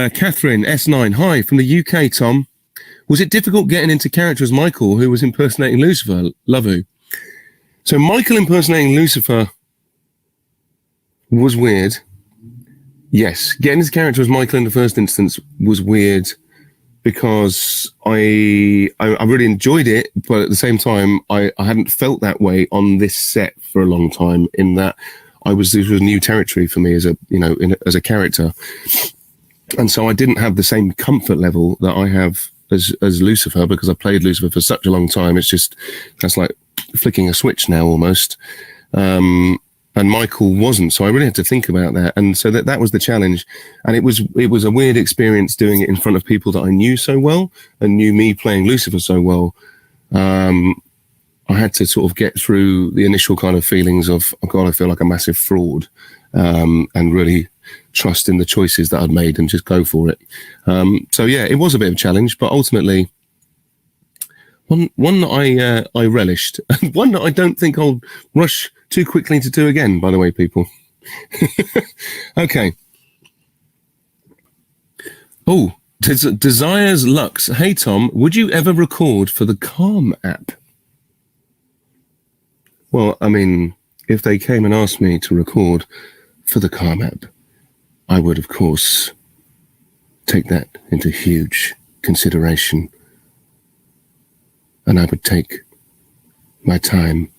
Catherine, S9. Hi, from the UK, Tom. Was it difficult getting into character as Michael, who was impersonating Lucifer? Love you. So Michael impersonating Lucifer was weird. Yes, getting into character as Michael in the first instance was weird because I really enjoyed it, but at the same time, I hadn't felt that way on this set for a long time. In that, this was new territory for me as a character, and so I didn't have the same comfort level that I have as Lucifer, because I played Lucifer for such a long time. That's like flicking a switch now almost. And Michael wasn't, so I really had to think about that, and so that was the challenge. And it was a weird experience doing it in front of people that I knew so well and knew me playing Lucifer so well. I had to sort of get through the initial kind of feelings of, oh God, I feel like a massive fraud, and really trust in the choices that I'd made and just go for it. So yeah, it was a bit of a challenge, but ultimately one that I relished, and one that I don't think I'll rush too quickly to do again, by the way, people. Okay. Oh, Desires Lux. Hey, Tom, would you ever record for the Calm app? Well, I mean, if they came and asked me to record for the Calm app, I would, of course, take that into huge consideration. And I would take my time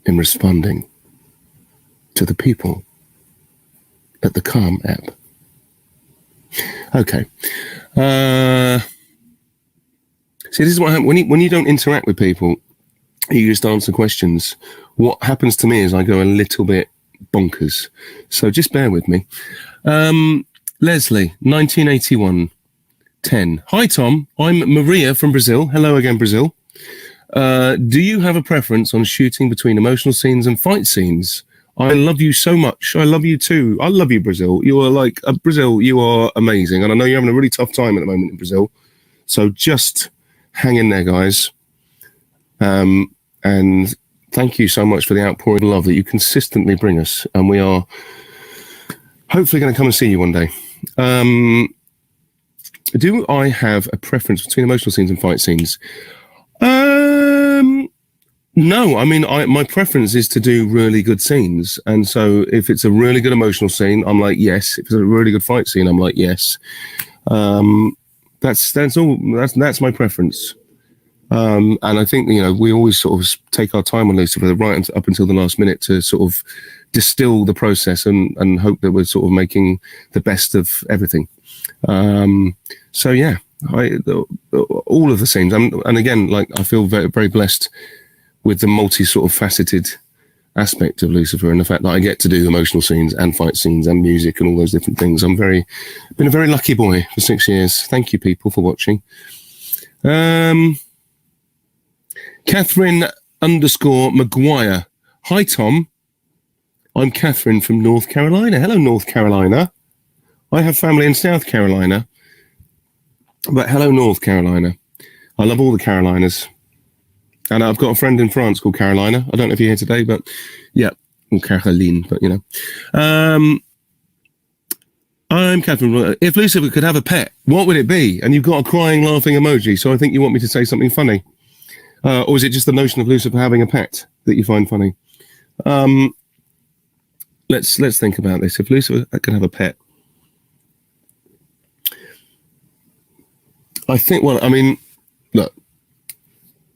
in responding to the people at the Calm app. Okay. See, this is what happens when you don't interact with people. You just answer questions. What happens to me is I go a little bit bonkers. So just bear with me. Leslie, 1981, 10. Hi, Tom. I'm Maria from Brazil. Hello again, Brazil. Do you have a preference on shooting between emotional scenes and fight scenes? I love you so much. I love you too. I love you, Brazil. You are Brazil, you are amazing. And I know you're having a really tough time at the moment in Brazil. So just hang in there, guys. And thank you so much for the outpouring of love that you consistently bring us. And we are hopefully going to come and see you one day. Do I have a preference between emotional scenes and fight scenes? No, I mean, my preference is to do really good scenes. And so if it's a really good emotional scene, I'm like, yes. If it's a really good fight scene, I'm like, yes. That's all. That's my preference. And I think, we always sort of take our time on Lucifer right up until the last minute to sort of distill the process and hope that we're sort of making the best of everything. So yeah, all of the scenes, and again, I feel very, very blessed with the multi sort of faceted aspect of Lucifer and the fact that I get to do emotional scenes and fight scenes and music and all those different things. Been a very lucky boy for 6 years. Thank you, people, for watching. Catherine _Maguire. Hi, Tom. I'm Catherine from North Carolina. Hello, North Carolina. I have family in South Carolina. But hello, North Carolina. I love all the Carolinas. And I've got a friend in France called Carolina. I don't know if you're here today, but yeah, or Caroline, but I'm Catherine. If Lucifer could have a pet, what would it be? And you've got a crying, laughing emoji. So I think you want me to say something funny. Or is it just the notion of Lucifer having a pet that you find funny? Let's think about this. If Lucifer could have a pet, I think, look,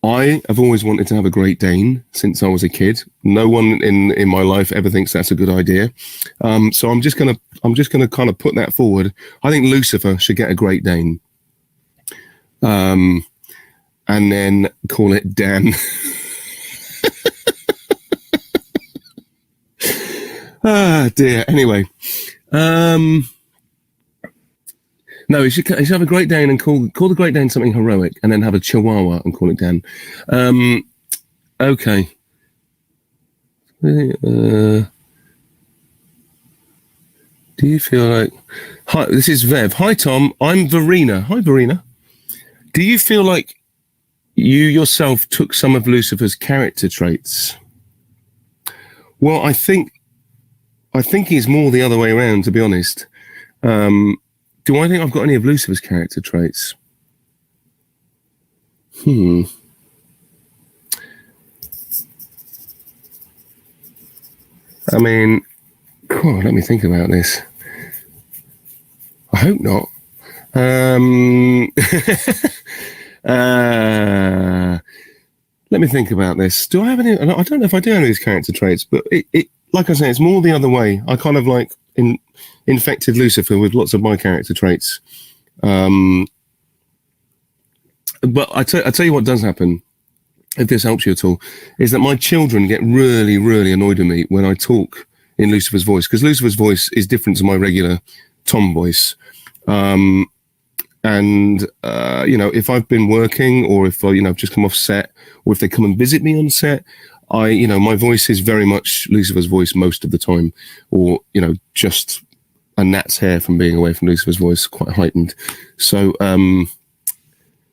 I have always wanted to have a Great Dane since I was a kid. No one in my life ever thinks that's a good idea. So I'm just gonna kind of put that forward. I think Lucifer should get a Great Dane. And then call it Dan. Ah, dear. Anyway. No, he should have a Great Dane and call the Great Dane something heroic, and then have a Chihuahua and call it Dan. Okay. Do you feel like... Hi, this is Vev. Hi, Tom. I'm Verena. Hi, Verena. Do you feel like you yourself took some of Lucifer's character traits? Well, I think he's more the other way around, to be honest. Do I think I've got any of Lucifer's character traits? I mean, cool, let me think about this. I hope not. Let me think about this. Do I have any? I don't know if I do have any of these character traits, but it like I say, it's more the other way. I kind of like infected Lucifer with lots of my character traits. But I tell you what does happen, if this helps you at all, is that my children get really, really annoyed with me when I talk in Lucifer's voice, because Lucifer's voice is different to my regular Tom voice. You know, if I've been working, or if I've just come off set, or if they come and visit me on set, my voice is very much Lucifer's voice most of the time, or, just a gnat's hair from being away from Lucifer's voice, quite heightened. So,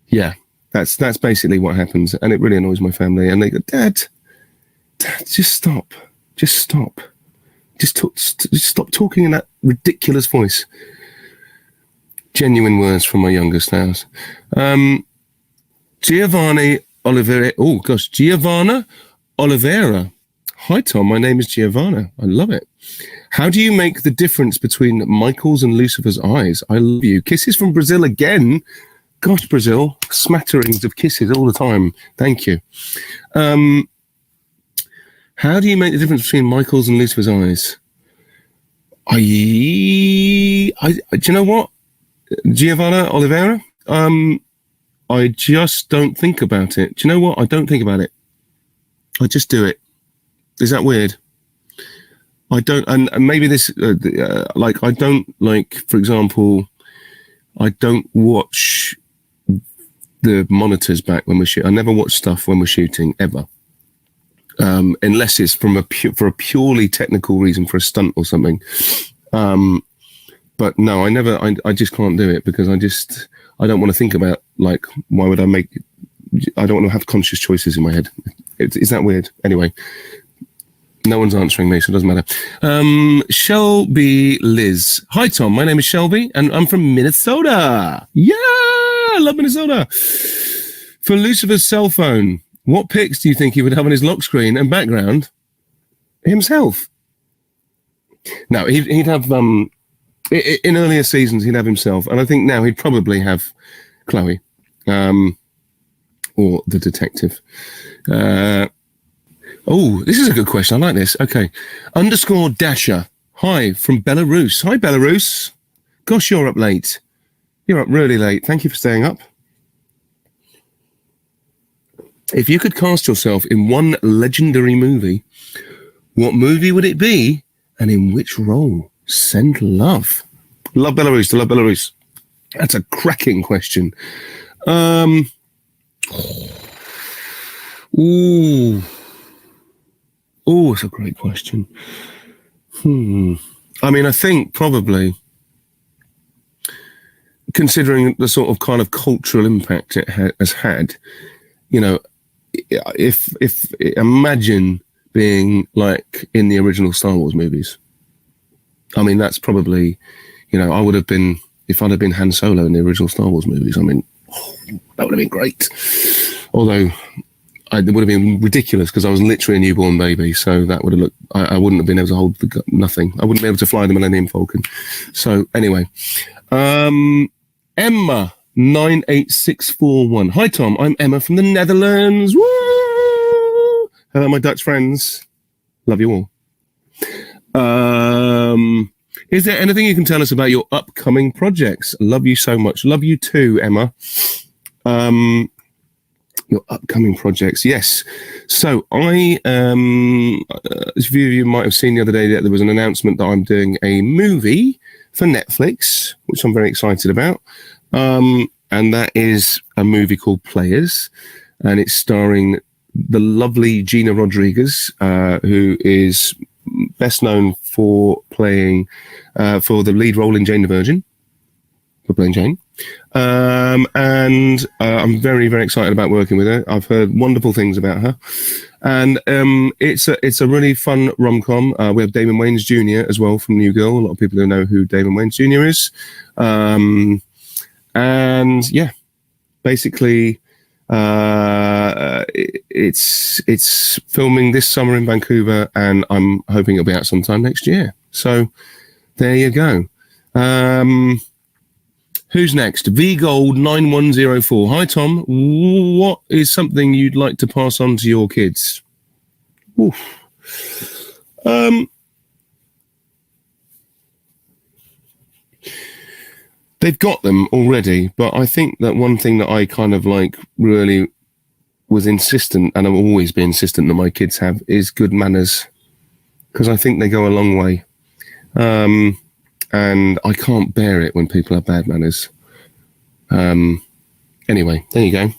yeah, that's basically what happens. And it really annoys my family. And they go, Dad, just stop. Just stop. Just stop talking in that ridiculous voice. Genuine words from my youngest house. Giovanna Oliveira. Hi, Tom. My name is Giovanna. I love it. How do you make the difference between Michael's and Lucifer's eyes? I love you. Kisses from Brazil again. Gosh, Brazil. Smatterings of kisses all the time. Thank you. How do you make the difference between Michael's and Lucifer's eyes? Do you know what, Giovanna Oliveira? I just don't think about it. Do you know what? I don't think about it. I just do it. Is that weird? I don't, and maybe this, I don't, for example, I don't watch the monitors back when we're shooting. I never watch stuff when we're shooting, ever. Unless it's for a purely technical reason, for a stunt or something. But no, I just can't do it, because I don't want to think about, why would I don't want to have conscious choices in my head. Is that weird? Anyway, no one's answering me, so it doesn't matter. Shelby Liz. Hi, Tom. My name is Shelby, and I'm from Minnesota. Yeah, I love Minnesota. For Lucifer's cell phone, what pics do you think he would have on his lock screen and background? Himself. No, he'd have, in earlier seasons, he'd have himself. And I think now he'd probably have Chloe, or the detective. This is a good question. I like this. Okay. _Dasher. Hi, from Belarus. Hi, Belarus. Gosh, you're up late. You're up really late. Thank you for staying up. If you could cast yourself in one legendary movie, what movie would it be, and in which role? Send love. Love Belarus. To love Belarus. That's a cracking question. It's a great question. I mean, I think probably, considering the sort of kind of cultural impact it has had, if imagine being like in the original Star Wars movies. I mean, that's probably, I would have been, if I'd have been Han Solo in the original Star Wars movies, I mean, that would have been great. Although it would have been ridiculous, because I was literally a newborn baby, so that would have looked, I wouldn't have been able to hold nothing. I wouldn't be able to fly the Millennium Falcon. So anyway, Emma 98641. Hi, Tom. I'm Emma from the Netherlands. Woo! Hello, my Dutch friends. Love you all. Is there anything you can tell us about your upcoming projects? Love you so much. Love you too, Emma. Your upcoming projects. Yes. So as a few of you might have seen the other day, that there was an announcement that I'm doing a movie for Netflix, which I'm very excited about. And that is a movie called Players, and it's starring the lovely Gina Rodriguez, who is best known for playing for the lead role in Jane the Virgin, for playing Jane. I'm very, very excited about working with her. I've heard wonderful things about her, and it's a really fun rom-com. We have Damon Wayans Jr. as well from New Girl. A lot of people don't know who Damon Wayans Jr. is. And yeah, basically, it's filming this summer in Vancouver, and I'm hoping it'll be out sometime next year. So there you go. Who's next? VGold9104. Hi, Tom. What is something you'd like to pass on to your kids? Oof. They've got them already, but I think that one thing that I kind of like really was insistent, and I've always been insistent that my kids have, is good manners, because I think they go a long way. And I can't bear it when people have bad manners. Anyway, there you go.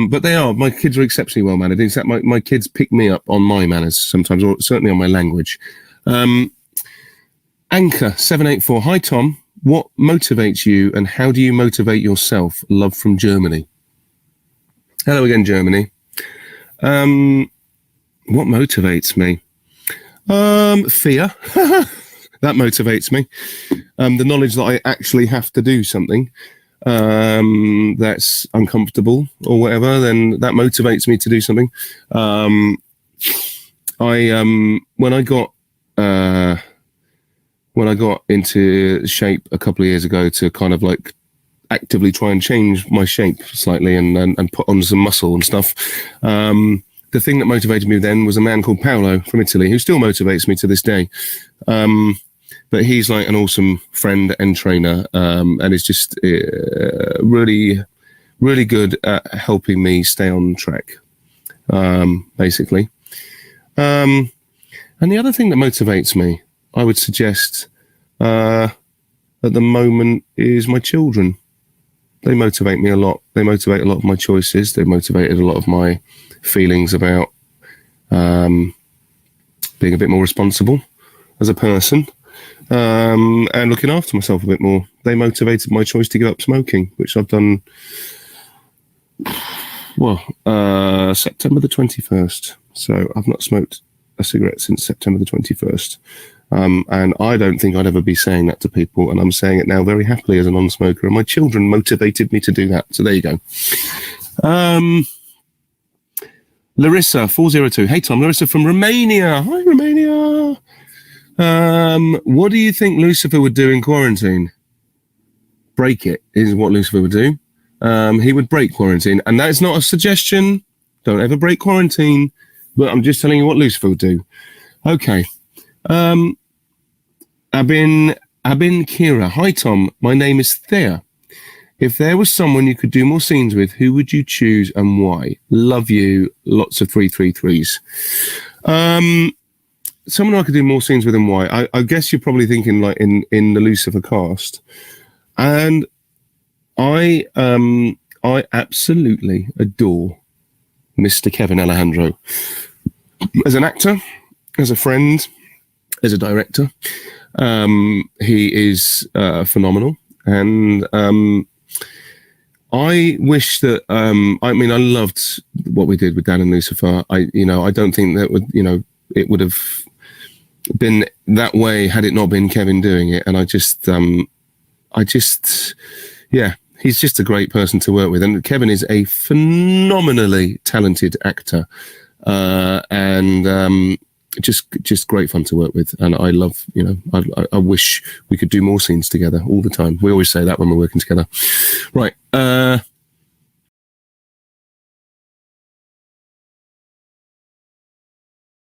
But they are. My kids are exceptionally well mannered. In fact, my kids pick me up on my manners sometimes, or certainly on my language. Anchor784. Hi, Tom. What motivates you, and how do you motivate yourself? Love from Germany. Hello again, Germany. What motivates me? Fear. That motivates me. The knowledge that I actually have to do something that's uncomfortable or whatever, then that motivates me to do something. When I got into shape a couple of years ago to kind of like actively try and change my shape slightly and put on some muscle and stuff, the thing that motivated me then was a man called Paolo from Italy, who still motivates me to this day. But he's like an awesome friend and trainer, and is just really, really good at helping me stay on track, basically. And the other thing that motivates me, I would suggest, at the moment, is my children. They motivate me a lot. They motivate a lot of my choices. They motivated a lot of my feelings about being a bit more responsible as a person, and looking after myself a bit more. They motivated my choice to give up smoking, which I've done, September the 21st. So I've not smoked a cigarette since September the 21st. And I don't think I'd ever be saying that to people, and I'm saying it now very happily as a non-smoker, and my children motivated me to do that. So there you go. Larissa 402. Hey Tom, Larissa from Romania. Hi Romania. What do you think Lucifer would do in quarantine? Break it is what Lucifer would do. He would break quarantine, and that is not a suggestion. Don't ever break quarantine, but I'm just telling you what Lucifer would do. Okay. Abin Kira. Hi Tom, my name is Thea. If there was someone you could do more scenes with, who would you choose and why? Love you. Lots of 333s. Someone I could do more scenes with and why? I guess you're probably thinking like in the Lucifer cast. And I absolutely adore Mr. Kevin Alejandro. As an actor, as a friend, as a director, he is phenomenal. And I wish that, I loved what we did with Dan and Lucifer. I don't think that it would have been that way had it not been Kevin doing it. And he's just a great person to work with. And Kevin is a phenomenally talented actor, and just great fun to work with. And I love, I wish we could do more scenes together all the time. We always say that when we're working together. Right.